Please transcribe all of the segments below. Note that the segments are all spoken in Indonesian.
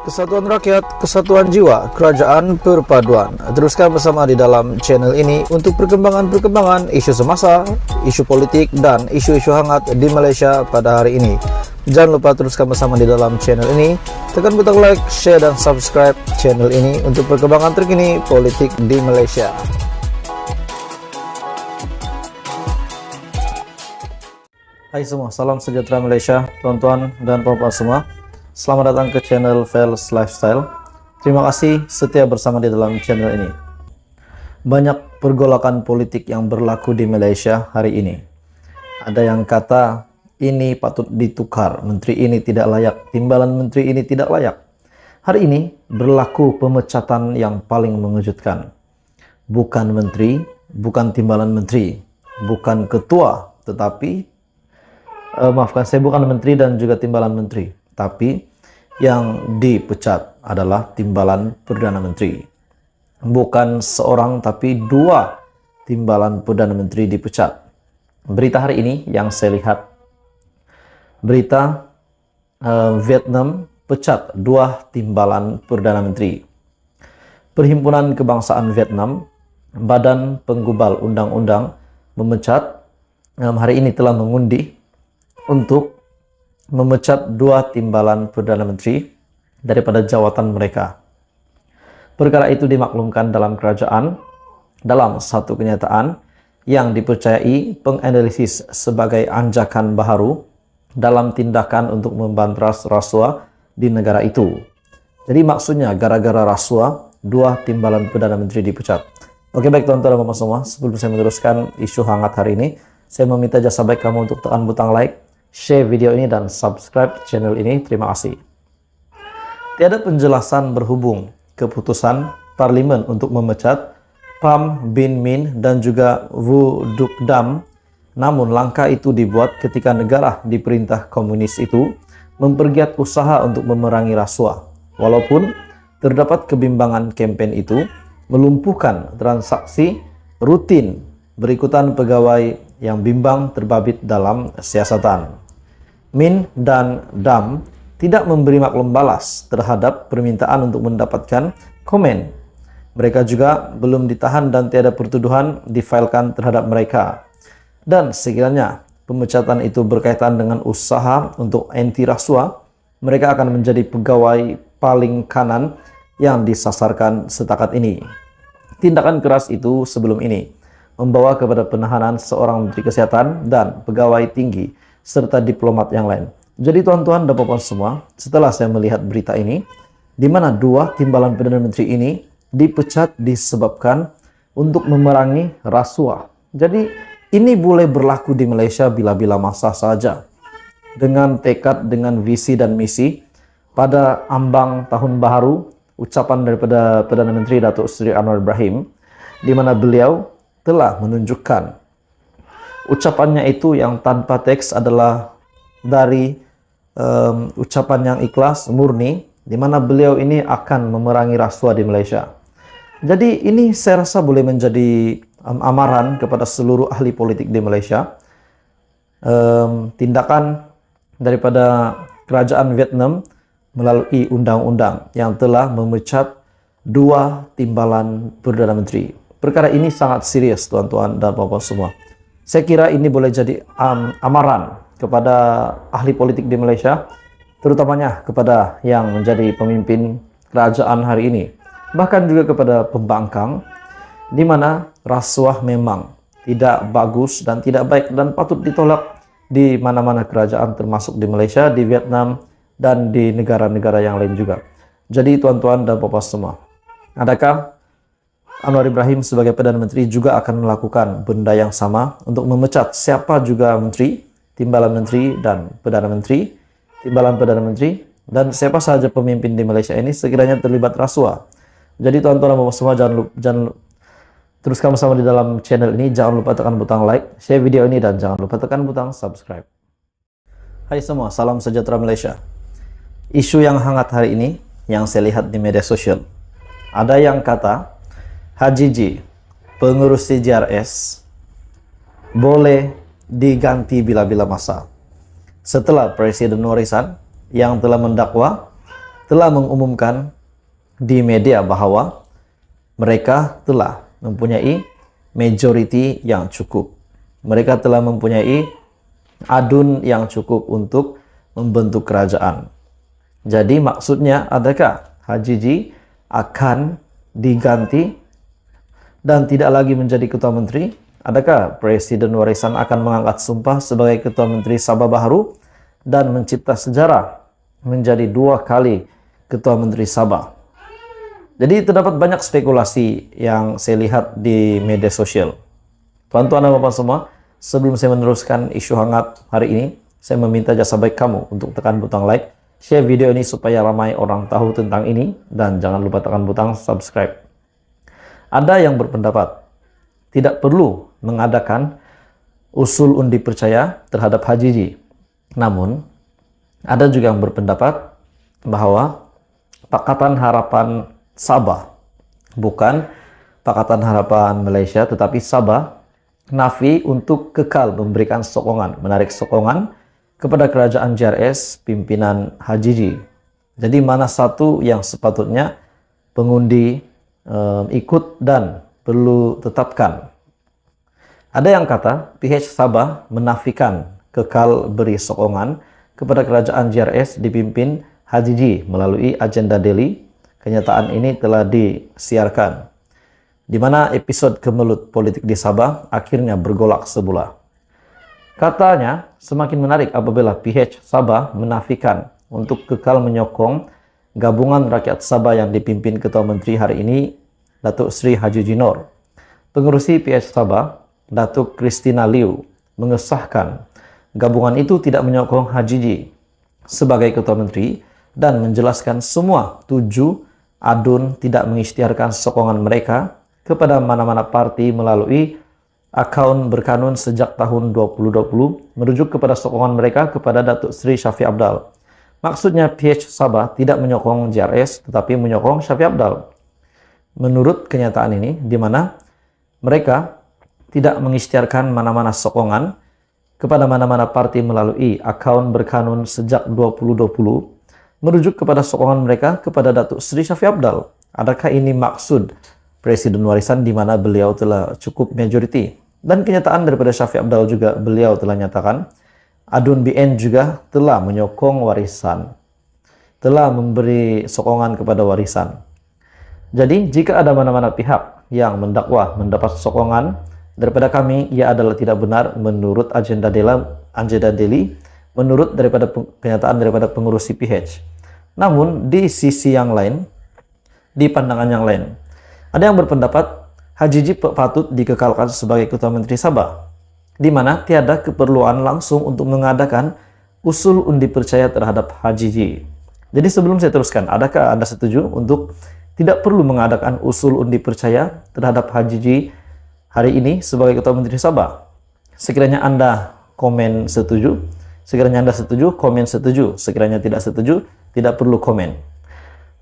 Kesatuan rakyat, kesatuan jiwa, kerajaan perpaduan. Teruskan bersama di dalam channel ini untuk perkembangan-perkembangan isu semasa, isu politik, dan isu-isu hangat di Malaysia pada hari ini. Jangan lupa teruskan bersama di dalam channel ini. Tekan butang like, share, dan subscribe channel ini untuk perkembangan terkini politik di Malaysia. Hai semua, salam sejahtera Malaysia, tuan-tuan dan puan-puan semua. Selamat datang ke channel Fels Lifestyle. Terima kasih setia bersama di dalam channel ini. Banyak pergolakan politik yang berlaku di Malaysia hari ini. Ada yang kata ini patut ditukar, menteri ini tidak layak, timbalan menteri ini tidak layak. Hari ini berlaku pemecatan yang paling mengejutkan. Bukan menteri, bukan timbalan menteri, bukan ketua, tetapi maafkan saya, bukan menteri dan juga timbalan menteri. Tapi yang dipecat adalah timbalan Perdana Menteri. Bukan seorang tapi dua timbalan Perdana Menteri dipecat. Berita hari ini yang saya lihat, berita Vietnam pecat dua timbalan Perdana Menteri. Perhimpunan Kebangsaan Vietnam, Badan Penggubal Undang-Undang, memecat hari ini telah mengundi untuk memecat dua timbalan Perdana Menteri daripada jawatan mereka. Perkara itu dimaklumkan dalam kerajaan dalam satu kenyataan yang dipercayai penganalisis sebagai anjakan baharu dalam tindakan untuk membanteras rasuah di negara itu. Jadi maksudnya gara-gara rasuah dua timbalan Perdana Menteri dipecat. Oke, baik tuan-tuan dan puan-puan semua, sebelum saya meneruskan isu hangat hari ini, saya meminta jasa baik kamu untuk tekan butang like, share video ini, dan subscribe channel ini. Terima kasih. Tiada penjelasan berhubung keputusan Parlimen untuk memecat Pham Binh Minh dan juga Vu Duc Dam. Namun langkah itu dibuat ketika negara di perintah komunis itu mempergiat usaha untuk memerangi rasuah. Walaupun terdapat kebimbangan kempen itu melumpuhkan transaksi rutin berikutan pegawai yang bimbang terbabit dalam siasatan. Min dan Dam tidak memberi maklum balas terhadap permintaan untuk mendapatkan komen. Mereka juga belum ditahan dan tiada pertuduhan difailkan terhadap mereka. Dan sekiranya pemecatan itu berkaitan dengan usaha untuk anti rasuah, mereka akan menjadi pegawai paling kanan yang disasarkan setakat ini. Tindakan keras itu sebelum ini membawa kepada penahanan seorang menteri kesehatan dan pegawai tinggi serta diplomat yang lain. Jadi tuan-tuan dan puan-puan semua, setelah saya melihat berita ini, di mana dua timbalan Perdana Menteri ini dipecat disebabkan untuk memerangi rasuah. Jadi ini boleh berlaku di Malaysia bila-bila masa saja. Dengan tekad, dengan visi dan misi, pada ambang tahun baru, ucapan daripada Perdana Menteri Datuk Seri Anwar Ibrahim, di mana beliau telah menunjukkan ucapannya itu yang tanpa teks adalah dari ucapan yang ikhlas, murni, di mana beliau ini akan memerangi rasuah di Malaysia. Jadi ini saya rasa boleh menjadi amaran kepada seluruh ahli politik di Malaysia. Tindakan daripada kerajaan Vietnam melalui undang-undang yang telah memecat dua timbalan Perdana Menteri. Perkara ini sangat serius tuan-tuan dan puan-puan semua. Saya kira ini boleh jadi amaran kepada ahli politik di Malaysia, terutamanya kepada yang menjadi pemimpin kerajaan hari ini. Bahkan juga kepada pembangkang, di mana rasuah memang tidak bagus dan tidak baik dan patut ditolak di mana-mana kerajaan, termasuk di Malaysia, di Vietnam, dan di negara-negara yang lain juga. Jadi tuan-tuan dan puan-puan semua, adakah Anwar Ibrahim sebagai Perdana Menteri juga akan melakukan benda yang sama untuk memecat siapa juga menteri, timbalan menteri dan Perdana Menteri, timbalan Perdana Menteri, dan siapa saja pemimpin di Malaysia ini sekiranya terlibat rasuah. Jadi tuan-tuan dan puan-puan semua, jangan teruskan bersama di dalam channel ini. Jangan lupa tekan butang like, share video ini, dan jangan lupa tekan butang subscribe. Hai semua, salam sejahtera Malaysia. Isu yang hangat hari ini yang saya lihat di media sosial, ada yang kata Haji G, pengurus CJRS, boleh diganti bila-bila masa. Setelah Presiden Warisan yang telah mendakwa telah mengumumkan di media bahwa mereka telah mempunyai majority yang cukup. Mereka telah mempunyai adun yang cukup untuk membentuk kerajaan. Jadi maksudnya, adakah HJJ akan diganti dan tidak lagi menjadi ketua menteri? Adakah Presiden Warisan akan mengangkat sumpah sebagai ketua menteri Sabah baru dan mencipta sejarah menjadi 2 kali ketua menteri Sabah? Jadi terdapat banyak spekulasi yang saya lihat di media sosial. Tuan-tuan dan bapak semua, sebelum saya meneruskan isu hangat hari ini, saya meminta jasa baik kamu untuk tekan butang like, share video ini supaya ramai orang tahu tentang ini, dan jangan lupa tekan butang subscribe. Ada yang berpendapat tidak perlu mengadakan usul undi percaya terhadap HJJ. Namun, ada juga yang berpendapat bahwa Pakatan Harapan Sabah, bukan Pakatan Harapan Malaysia, tetapi Sabah, nafi untuk kekal memberikan sokongan, menarik sokongan kepada kerajaan JRS pimpinan HJJ. Jadi mana satu yang sepatutnya pengundi ikut dan perlu tetapkan? Ada yang kata PH Sabah menafikan kekal beri sokongan kepada kerajaan JRS dipimpin HJJ melalui agenda Delhi. Kenyataan ini telah disiarkan, di mana episode kemelut politik di Sabah akhirnya bergolak sebelah. Katanya semakin menarik apabila PH Sabah menafikan untuk kekal menyokong gabungan rakyat Sabah yang dipimpin Ketua Menteri hari ini, Datuk Seri Haji Jinor. Pengerusi PH Sabah, Datuk Christina Liu, mengesahkan gabungan itu tidak menyokong HJJ sebagai Ketua Menteri dan menjelaskan semua 7 adun tidak mengisytiharkan sokongan mereka kepada mana-mana parti melalui akaun berkanun sejak tahun 2020 merujuk kepada sokongan mereka kepada Datuk Seri Shafie Apdal. Maksudnya PH Sabah tidak menyokong JRS tetapi menyokong Shafie Apdal. Menurut kenyataan ini, di mana mereka tidak mengisytiharkan mana-mana sokongan kepada mana-mana parti melalui akaun berkanun sejak 2020 merujuk kepada sokongan mereka kepada Datuk Seri Shafie Apdal. Adakah ini maksud Presiden Warisan di mana beliau telah cukup majority? Dan kenyataan daripada Shafie Apdal juga beliau telah nyatakan adun BN juga telah menyokong Warisan, telah memberi sokongan kepada Warisan. Jadi jika ada mana-mana pihak yang mendakwa mendapat sokongan daripada kami, ia adalah tidak benar menurut agenda Delhi, menurut daripada kenyataan daripada pengurusi PH. Namun di sisi yang lain, di pandangan yang lain, ada yang berpendapat HJJ patut dikekalkan sebagai Ketua Menteri Sabah, di mana tiada keperluan langsung untuk mengadakan usul undi percaya terhadap HJJ. Jadi sebelum saya teruskan, adakah Anda setuju untuk tidak perlu mengadakan usul undi percaya terhadap HJJ hari ini sebagai Ketua Menteri Sabah? Sekiranya Anda komen setuju, sekiranya Anda setuju, komen setuju. Sekiranya tidak setuju, tidak perlu komen.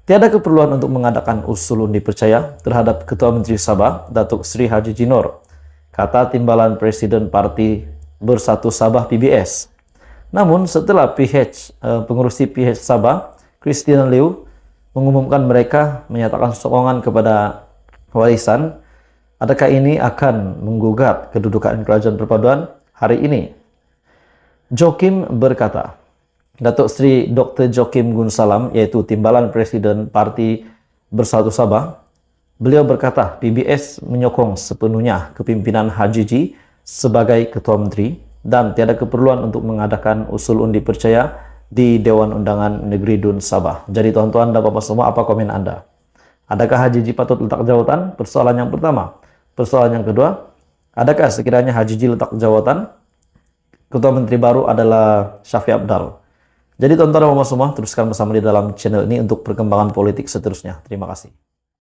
Tiada keperluan untuk mengadakan usul undi percaya terhadap Ketua Menteri Sabah, Datuk Seri Haji Jinor, kata Timbalan Presiden Parti Bersatu Sabah PBS. Namun setelah pengurusi PH Sabah, Christina Liu, mengumumkan mereka menyatakan sokongan kepada Warisan, adakah ini akan menggugat kedudukan kerajaan perpaduan hari ini? Jokim berkata, Datuk Seri Dr. Jokim Gun Salam, yaitu Timbalan Presiden Parti Bersatu Sabah, beliau berkata PBS menyokong sepenuhnya kepimpinan HJJ sebagai Ketua Menteri dan tiada keperluan untuk mengadakan usul undi percaya di Dewan Undangan Negeri Dun Sabah. Jadi tuan-tuan dan bapak semua, apa komen Anda? Adakah HJJ patut letak jawatan? Persoalan yang pertama. Persoalan yang kedua, adakah sekiranya HJJ letak jawatan, Ketua Menteri baru adalah Shafie Apdal? Jadi tuan-tuan dan bapak semua, teruskan bersama di dalam channel ini untuk perkembangan politik seterusnya. Terima kasih.